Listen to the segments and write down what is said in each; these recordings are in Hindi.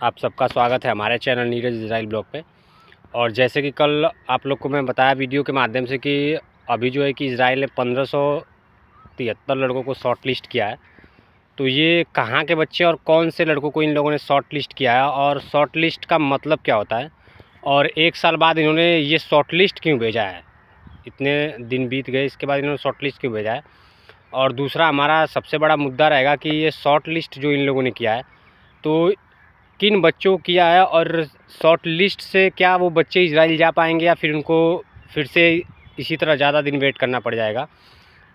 आप सबका स्वागत है हमारे चैनल नीरज इजराइल ब्लॉग पे। और जैसे कि कल आप लोग को मैं बताया वीडियो के माध्यम से कि अभी जो है कि इजराइल ने 1573 लड़कों को शॉर्ट लिस्ट किया है। तो ये कहाँ के बच्चे और कौन से लड़कों को इन लोगों ने शॉर्ट लिस्ट किया है और शॉर्ट लिस्ट का मतलब क्या होता है और 1 साल बाद इन्होंने ये शॉर्ट लिस्ट क्यों भेजा है, इतने दिन बीत गए इसके बाद इन्होंने शॉर्ट लिस्ट क्यों भेजा है। और दूसरा हमारा सबसे बड़ा मुद्दा रहेगा कि ये शॉर्ट लिस्ट जो इन लोगों ने किया है तो किन बच्चों को किया है और शॉर्ट लिस्ट से क्या वो बच्चे इजराइल जा पाएंगे या फिर उनको फिर से इसी तरह ज़्यादा दिन वेट करना पड़ जाएगा।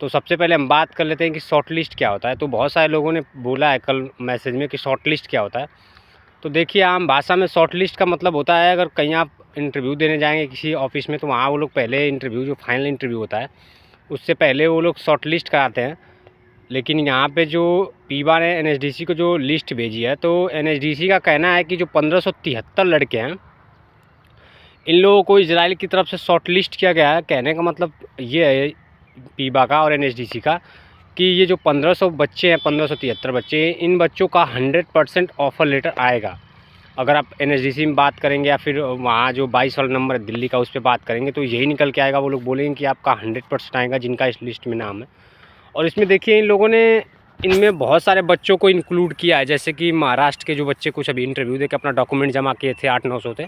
तो सबसे पहले हम बात कर लेते हैं कि शॉर्ट लिस्ट क्या होता है। तो बहुत सारे लोगों ने बोला है कल मैसेज में कि शॉर्ट लिस्ट क्या होता है। तो देखिए, आम भाषा में शॉर्ट लिस्ट का मतलब होता है, अगर कहीं आप इंटरव्यू देने जाएंगे किसी ऑफिस में तो वहाँ वो लोग पहले इंटरव्यू, जो फाइनल इंटरव्यू होता है उससे पहले वो लोग शॉर्ट लिस्ट कराते हैं। लेकिन यहाँ पे जो पीबा ने एनएसडीसी को जो लिस्ट भेजी है, तो एनएसडीसी का कहना है कि जो 1573 लड़के हैं इन लोगों को इजराइल की तरफ से शॉर्ट लिस्ट किया गया है। कहने का मतलब ये है पीबा का और एनएसडीसी का कि ये जो 1500 बच्चे हैं, 1573 बच्चे, इन बच्चों का 100% ऑफ़र लेटर आएगा। अगर आप एनएसडीसी में बात करेंगे या फिर वहाँ जो 22 वाला नंबर है दिल्ली का, उस पर बात करेंगे तो यही निकल के आएगा। वो लोग बोलेंगे कि आपका 100% आएगा जिनका इस लिस्ट में नाम है। और इसमें देखिए, इन लोगों ने इनमें बहुत सारे बच्चों को इंक्लूड किया है। जैसे कि महाराष्ट्र के जो बच्चे कुछ अभी इंटरव्यू देकर अपना डॉक्यूमेंट जमा किए थे, 800-900 थे,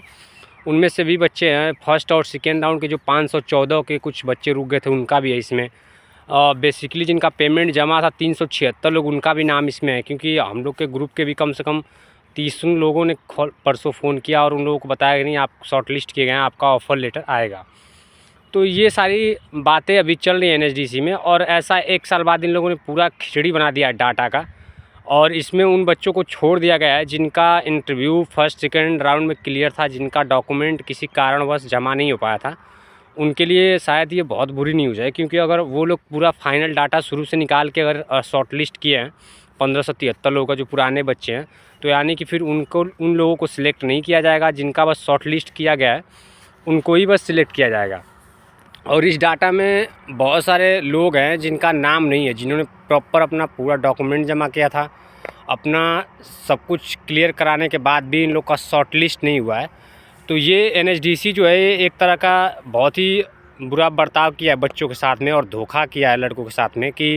उनमें से भी बच्चे हैं। फर्स्ट और सेकेंड राउंड के जो 514 के कुछ बच्चे रुक गए थे उनका भी है इसमें। बेसिकली जिनका पेमेंट जमा था 376 लोग, उनका भी नाम इसमें है। क्योंकि हम लोग के ग्रुप के भी कम से कम 30 लोगों ने परसों फ़ोन किया और उन लोगों को बताया कि नहीं, आप शॉर्ट लिस्ट किए गए हैं, आपका ऑफ़र लेटर आएगा। तो ये सारी बातें अभी चल रही हैं एनएसडीसी में। और ऐसा 1 साल बाद इन लोगों ने पूरा खिचड़ी बना दिया है डाटा का। और इसमें उन बच्चों को छोड़ दिया गया है जिनका इंटरव्यू फर्स्ट सेकंड राउंड में क्लियर था, जिनका डॉक्यूमेंट किसी कारणवश जमा नहीं हो पाया था। उनके लिए शायद ये बहुत बुरी न्यूज़ है, क्योंकि अगर वो लोग पूरा फाइनल डाटा शुरू से निकाल के अगर शॉर्ट लिस्ट किए हैं 1573 लोगों का, जो पुराने बच्चे हैं, तो यानी कि फिर उन लोगों को सिलेक्ट नहीं किया जाएगा। जिनका बस शॉर्ट लिस्ट किया गया है उनको ही बस सिलेक्ट किया जाएगा। और इस डाटा में बहुत सारे लोग हैं जिनका नाम नहीं है, जिन्होंने प्रॉपर अपना पूरा डॉक्यूमेंट जमा किया था, अपना सब कुछ क्लियर कराने के बाद भी इन लोग का शॉर्ट लिस्ट नहीं हुआ है। तो ये एनएसडीसी जो है ये एक तरह का बहुत ही बुरा बर्ताव किया है बच्चों के साथ में और धोखा किया है लड़कों के साथ में कि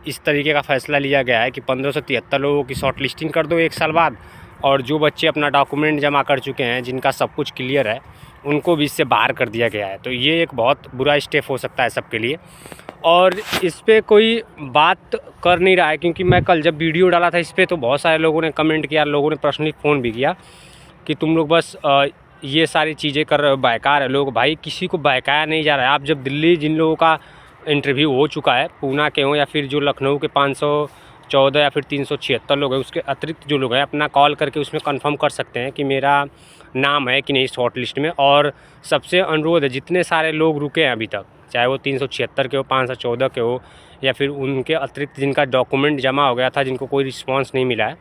इस तरीके का फ़ैसला लिया गया है कि 1573 लोगों की शॉर्ट लिस्टिंग कर दो 1 साल बाद, और जो बच्चे अपना डॉक्यूमेंट जमा कर चुके हैं, जिनका सब कुछ क्लियर है, उनको भी इससे बाहर कर दिया गया है। तो ये एक बहुत बुरा स्टेप हो सकता है सबके लिए। और इस पर कोई बात कर नहीं रहा है, क्योंकि मैं कल जब वीडियो डाला था इस पर तो बहुत सारे लोगों ने कमेंट किया, लोगों ने पर्सनली फ़ोन भी किया कि तुम लोग बस ये सारी चीज़ें कर रहे हो, बेकार है लोग। भाई, किसी को बहकाया नहीं जा रहा है। आप जब दिल्ली जिन लोगों का इंटरव्यू हो चुका है, पूना के हों या फिर जो लखनऊ के 514 या फिर 376 लोग हैं, उसके अतिरिक्त जो लोग हैं अपना कॉल करके उसमें कंफर्म कर सकते हैं कि मेरा नाम है कि नहीं शॉर्ट लिस्ट में। और सबसे अनुरोध है, जितने सारे लोग रुके हैं अभी तक, चाहे वो 376 के हो, 514 के हो, या फिर उनके अतिरिक्त जिनका डॉक्यूमेंट जमा हो गया था, जिनको कोई रिस्पॉन्स नहीं मिला है,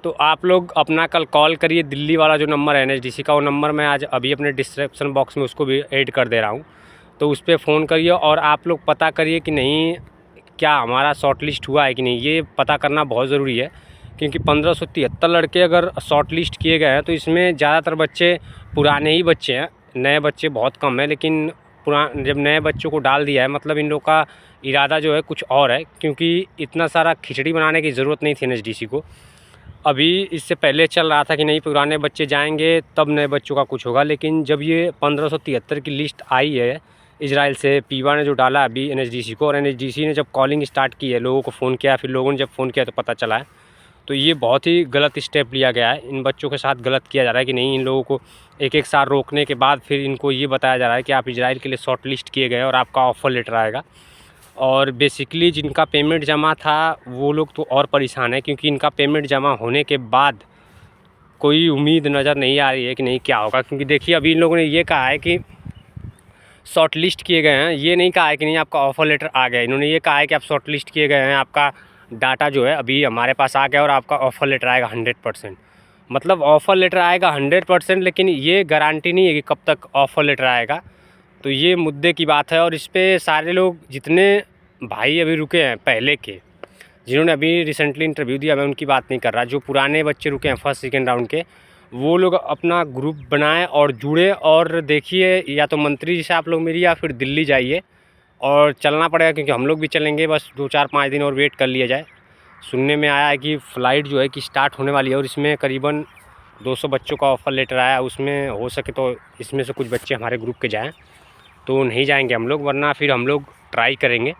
तो आप लोग अपना कल कॉल करिए। दिल्ली वाला जो नंबर है एनएसडीसी का, वो नंबर मैं आज अभी अपने डिस्क्रिप्शन बॉक्स में उसको भी ऐड कर दे रहा हूँ। तो उस पर फ़ोन करिए और आप लोग पता करिए कि नहीं, क्या हमारा शॉर्ट लिस्ट हुआ है कि नहीं। ये पता करना बहुत ज़रूरी है, क्योंकि 1573 लड़के अगर शॉर्ट लिस्ट किए गए हैं तो इसमें ज़्यादातर बच्चे पुराने ही बच्चे हैं, नए बच्चे बहुत कम हैं। लेकिन जब नए बच्चों को डाल दिया है, मतलब इन लोग का इरादा जो है कुछ और है, क्योंकि इतना सारा खिचड़ी बनाने की ज़रूरत नहीं थी एनएसडीसी को। अभी इससे पहले चल रहा था कि नहीं, पुराने बच्चे जाएंगे तब नए बच्चों का कुछ होगा। लेकिन जब ये 1573 की लिस्ट आई है इजराइल से, पीवा ने जो डाला अभी एनएसडीसी को, और एनएसडीसी ने जब कॉलिंग स्टार्ट की है, लोगों को फ़ोन किया, फिर लोगों ने जब फ़ोन किया तो पता चला है। तो ये बहुत ही गलत स्टेप लिया गया है। इन बच्चों के साथ गलत किया जा रहा है कि नहीं, इन लोगों को एक साल रोकने के बाद फिर इनको ये बताया जा रहा है कि आप इजराइल के लिए शॉर्ट लिस्ट किए गए और आपका ऑफ़र लेटर आएगा। और बेसिकली जिनका पेमेंट जमा था वो लोग तो और परेशान है, क्योंकि इनका पेमेंट जमा होने के बाद कोई उम्मीद नज़र नहीं आ रही है कि नहीं क्या होगा। क्योंकि देखिए, अभी इन लोगों ने ये कहा है कि शॉर्ट लिस्ट किए गए हैं, ये नहीं कहा है कि नहीं आपका ऑफ़र लेटर आ गया। इन्होंने ये कहा है कि आप शॉर्ट लिस्ट किए गए हैं, आपका डाटा जो है अभी हमारे पास आ गया और आपका ऑफ़र लेटर आएगा 100%। मतलब ऑफ़र लेटर आएगा 100%, लेकिन ये गारंटी नहीं है कि कब तक ऑफ़र लेटर आएगा। तो ये मुद्दे की बात है। और इस पर सारे लोग जितने भाई अभी रुके हैं पहले के, जिन्होंने अभी रिसेंटली इंटरव्यू दिया, मैं उनकी बात नहीं कर रहा। जो पुराने बच्चे रुके हैं फर्स्ट सेकेंड राउंड के, वो लोग अपना ग्रुप बनाएं और जुड़े और देखिए, या तो मंत्री जी से आप लोग मिलिए या फिर दिल्ली जाइए, और चलना पड़ेगा क्योंकि हम लोग भी चलेंगे। बस 2-4-5 दिन और वेट कर लिया जाए। सुनने में आया है कि फ़्लाइट जो है कि स्टार्ट होने वाली है और इसमें करीबन 200 बच्चों का ऑफ़र लेटर आया। उसमें हो सके तो इसमें से कुछ बच्चे हमारे ग्रुप के जाएँ, तो नहीं जाएंगे हम लोग, वरना फिर हम लोग ट्राई करेंगे।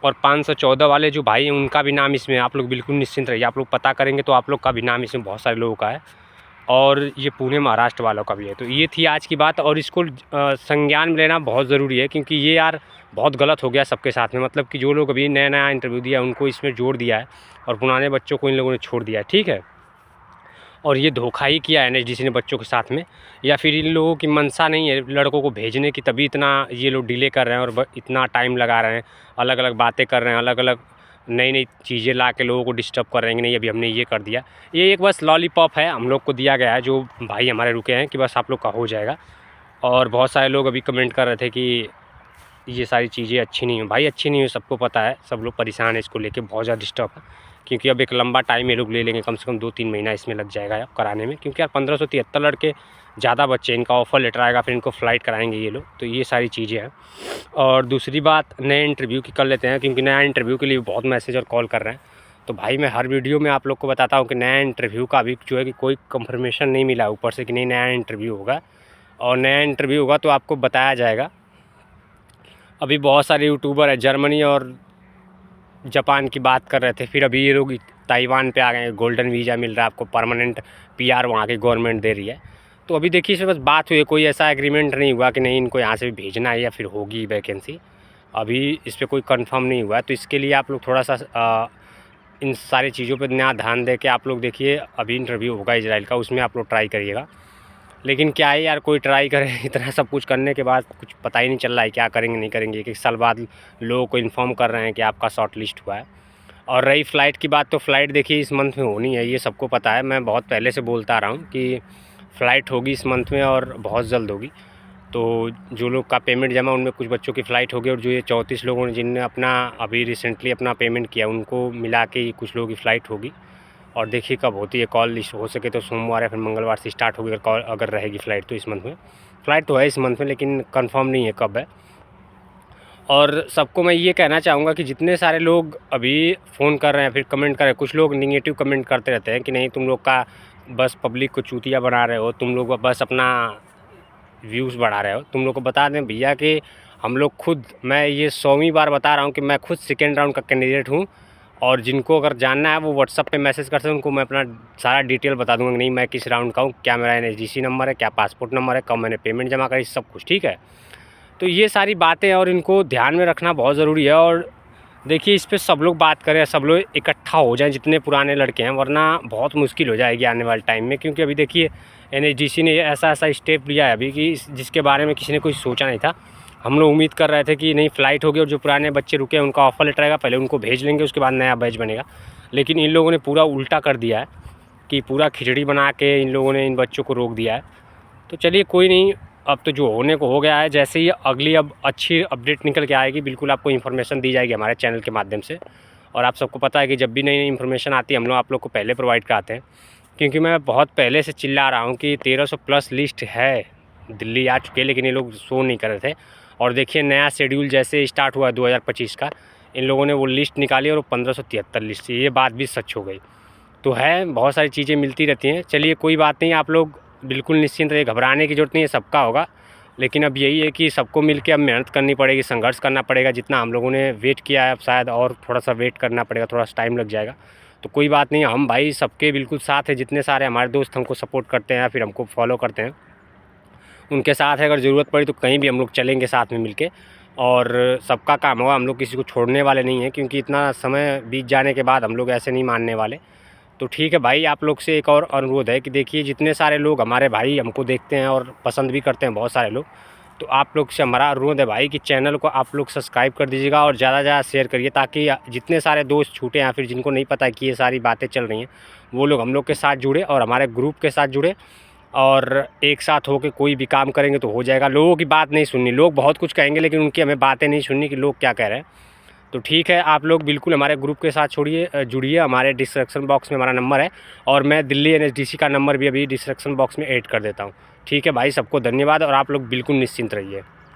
और 514 वाले जो भाई हैं उनका भी नाम इसमें, आप लोग बिल्कुल निश्चिंत रहिए। आप लोग पता करेंगे तो आप लोग का भी नाम इसमें बहुत सारे लोगों का है, और ये पुणे महाराष्ट्र वालों का भी है। तो ये थी आज की बात, और इसको संज्ञान में लेना बहुत ज़रूरी है, क्योंकि ये यार बहुत गलत हो गया सबके साथ में। मतलब कि जो लोग अभी नया नया इंटरव्यू दिया उनको इसमें जोड़ दिया है और पुराने बच्चों को इन लोगों ने छोड़ दिया है, ठीक है। और ये धोखा ही किया एनएचडीसी ने बच्चों के साथ में, या फिर इन लोगों की मंशा नहीं है लड़कों को भेजने की, तभी इतना ये लोग डिले कर रहे हैं और इतना टाइम लगा रहे हैं, अलग अलग बातें कर रहे हैं, अलग अलग नई नई चीज़ें ला के लोगों को डिस्टर्ब कर रहे हैं कि नहीं अभी हमने ये कर दिया। ये एक बस लॉलीपॉप है हम लोग को दिया गया है, जो भाई हमारे रुके हैं कि बस आप लोग का हो जाएगा। और बहुत सारे लोग अभी कमेंट कर रहे थे कि ये सारी चीज़ें अच्छी नहीं हो। भाई अच्छी नहीं हो, सबको पता है, सब लोग परेशान है इसको लेके, बहुत ज़्यादा डिस्टर्ब है, क्योंकि अब एक लंबा टाइम ये लोग ले लेंगे, कम से कम 2-3 महीना इसमें लग जाएगा अब कराने में। क्योंकि यार 1573 लड़के ज़्यादा बच्चे, इनका ऑफ़र लेटर आएगा, फिर इनको फ़्लाइट कराएंगे ये लोग, तो ये सारी चीज़ें हैं। और दूसरी बात नए इंटरव्यू की कर लेते हैं, क्योंकि नया इंटरव्यू के लिए बहुत मैसेज और कॉल कर रहे हैं। तो भाई मैं हर वीडियो में आप लोग को बताता हूँ कि नया इंटरव्यू का अभी जो है कि कोई कंफर्मेशन नहीं मिला ऊपर से कि नहीं नया इंटरव्यू होगा, और नया इंटरव्यू होगा तो आपको बताया जाएगा। अभी बहुत सारे यूट्यूबर है जर्मनी और जापान की बात कर रहे थे, फिर अभी ये लोग ताइवान पे आ गए, गोल्डन वीज़ा मिल रहा है आपको, परमानेंट पीआर वहाँ की गवर्नमेंट दे रही है। तो अभी देखिए इसमें बस बात हुई है, कोई ऐसा एग्रीमेंट नहीं हुआ कि नहीं इनको यहाँ से भी भेजना है या फिर होगी वैकेंसी, अभी इस पर कोई कंफर्म नहीं हुआ है। तो इसके लिए आप लोग थोड़ा सा इन सारी चीज़ों पर नया ध्यान दे के आप लोग देखिए, अभी इंटरव्यू होगा इजराइल का, उसमें आप लोग ट्राई करिएगा। लेकिन क्या है यार, कोई ट्राई करे इतना सब कुछ करने के बाद कुछ पता ही नहीं चल रहा है क्या करेंगे नहीं करेंगे। 1 साल बाद लोगों को इन्फॉर्म कर रहे हैं कि आपका शॉर्ट लिस्ट हुआ है। और रही फ़्लाइट की बात, तो फ़्लाइट देखिए इस मंथ में होनी है, ये सबको पता है। मैं बहुत पहले से बोलता आ रहा हूँ कि फ़्लाइट होगी इस मंथ में और बहुत जल्द होगी। तो जो लोग का पेमेंट जमा, उनमें कुछ बच्चों की फ़्लाइट होगी, और जो ये 34 लोगों ने जिनने अपना अभी रिसेंटली अपना पेमेंट किया, उनको मिला के कुछ लोगों की फ़्लाइट होगी। और देखिए कब होती है कॉल लिस्ट, हो सके तो सोमवार या फिर मंगलवार से स्टार्ट होगी कॉल, अगर रहेगी फ़्लाइट तो इस मंथ में। फ़्लाइट तो है इस मंथ में, लेकिन कंफर्म नहीं है कब है। और सबको मैं ये कहना चाहूँगा कि जितने सारे लोग अभी फ़ोन कर रहे हैं फिर कमेंट कर रहे हैं, कुछ लोग निगेटिव कमेंट करते रहते हैं कि नहीं तुम लोग का बस पब्लिक को चूतिया बना रहे हो, तुम लोग बस अपना व्यूज़ बढ़ा रहे हो। तुम लोग को बता दें भैया कि हम लोग खुद, मैं ये 100वीं बार बता रहा हूँ कि मैं खुद सेकेंड राउंड का कैंडिडेट हूँ। और जिनको अगर जानना है वो व्हाट्सअप पे मैसेज कर सकते हैं, उनको मैं अपना सारा डिटेल बता दूँगा कि नहीं मैं किस राउंड का हूँ, क्या मेरा एनएचडीसी नंबर है, क्या पासपोर्ट नंबर है, कब मैंने पेमेंट जमा करी, सब कुछ ठीक है। तो ये सारी बातें और इनको ध्यान में रखना बहुत ज़रूरी है। और देखिए इस पे सब लोग बात करें, सब लोग इकट्ठा हो जाएं जितने पुराने लड़के हैं, वरना बहुत मुश्किल हो जाएगी आने वाले टाइम में। क्योंकि अभी देखिए एनएचडीसी ने ऐसा स्टेप लिया है अभी कि जिसके बारे में किसी ने कुछ सोचा नहीं था। हम लोग उम्मीद कर रहे थे कि नहीं फ़्लाइट होगी और जो पुराने बच्चे रुके हैं उनका ऑफ़र लेटर आएगा, पहले उनको भेज लेंगे, उसके बाद नया बैच बनेगा। लेकिन इन लोगों ने पूरा उल्टा कर दिया है कि पूरा खिचड़ी बना के इन लोगों ने इन बच्चों को रोक दिया है। तो चलिए कोई नहीं, अब तो जो होने को हो गया है। जैसे ही अगली अब अच्छी अपडेट निकल के आएगी, बिल्कुल आपको इन्फॉर्मेशन दी जाएगी हमारे चैनल के माध्यम से। और आप सबको पता है कि जब भी नई नई इन्फॉर्मेशन आती है हम लोग आप लोग को पहले प्रोवाइड कराते हैं। क्योंकि मैं बहुत पहले से चिल्ला रहा हूँ कि 1300 प्लस लिस्ट है, दिल्ली आ चुके हैं, लेकिन ये लोग शो नहीं कर रहे थे। और देखिए नया शेड्यूल जैसे स्टार्ट हुआ 2025 का, इन लोगों ने वो लिस्ट निकाली और वो 1573 लिस्ट, ये बात भी सच हो गई। तो है, बहुत सारी चीज़ें मिलती रहती हैं। चलिए कोई बात नहीं, आप लोग बिल्कुल निश्चिंत रहिए, घबराने की ज़रूरत नहीं है, सबका होगा। लेकिन अब यही है कि सबको मिलके अब मेहनत करनी पड़ेगी, संघर्ष करना पड़ेगा। जितना हम लोगों ने वेट किया है अब शायद और थोड़ा सा वेट करना पड़ेगा, थोड़ा सा टाइम लग जाएगा। तो कोई बात नहीं, हम भाई सबके बिल्कुल साथ है। जितने सारे हमारे दोस्त हमको सपोर्ट करते हैं, फिर हमको फॉलो करते हैं, उनके साथ है। अगर ज़रूरत पड़ी तो कहीं भी हम लोग चलेंगे साथ में मिलके, और सबका काम होगा। हम लोग किसी को छोड़ने वाले नहीं हैं, क्योंकि इतना समय बीत जाने के बाद हम लोग ऐसे नहीं मानने वाले। तो ठीक है भाई, आप लोग से एक और अनुरोध है कि देखिए जितने सारे लोग हमारे भाई हमको देखते हैं और पसंद भी करते हैं बहुत सारे लोग, तो आप लोग से हमारा अनुरोध है भाई कि चैनल को आप लोग सब्सक्राइब कर दीजिएगा और ज़्यादा से ज़्यादा शेयर करिए, ताकि जितने सारे दोस्त छूटे या फिर जिनको नहीं पता कि ये सारी बातें चल रही हैं, वो लोग हम लोग के साथ जुड़े और हमारे ग्रुप के साथ जुड़े, और एक साथ होकर कोई भी काम करेंगे तो हो जाएगा। लोगों की बात नहीं सुननी, लोग बहुत कुछ कहेंगे लेकिन उनकी हमें बातें नहीं सुननी कि लोग क्या कह रहे हैं। तो ठीक है, आप लोग बिल्कुल हमारे ग्रुप के साथ जुड़िए। हमारे डिस्क्रिप्शन बॉक्स में हमारा नंबर है और मैं दिल्ली एनएचडीसी का नंबर भी अभी डिस्क्रिप्शन बॉक्स में ऐड कर देता हूँ। ठीक है भाई, सबको धन्यवाद और आप लोग बिल्कुल निश्चिंत रहिए।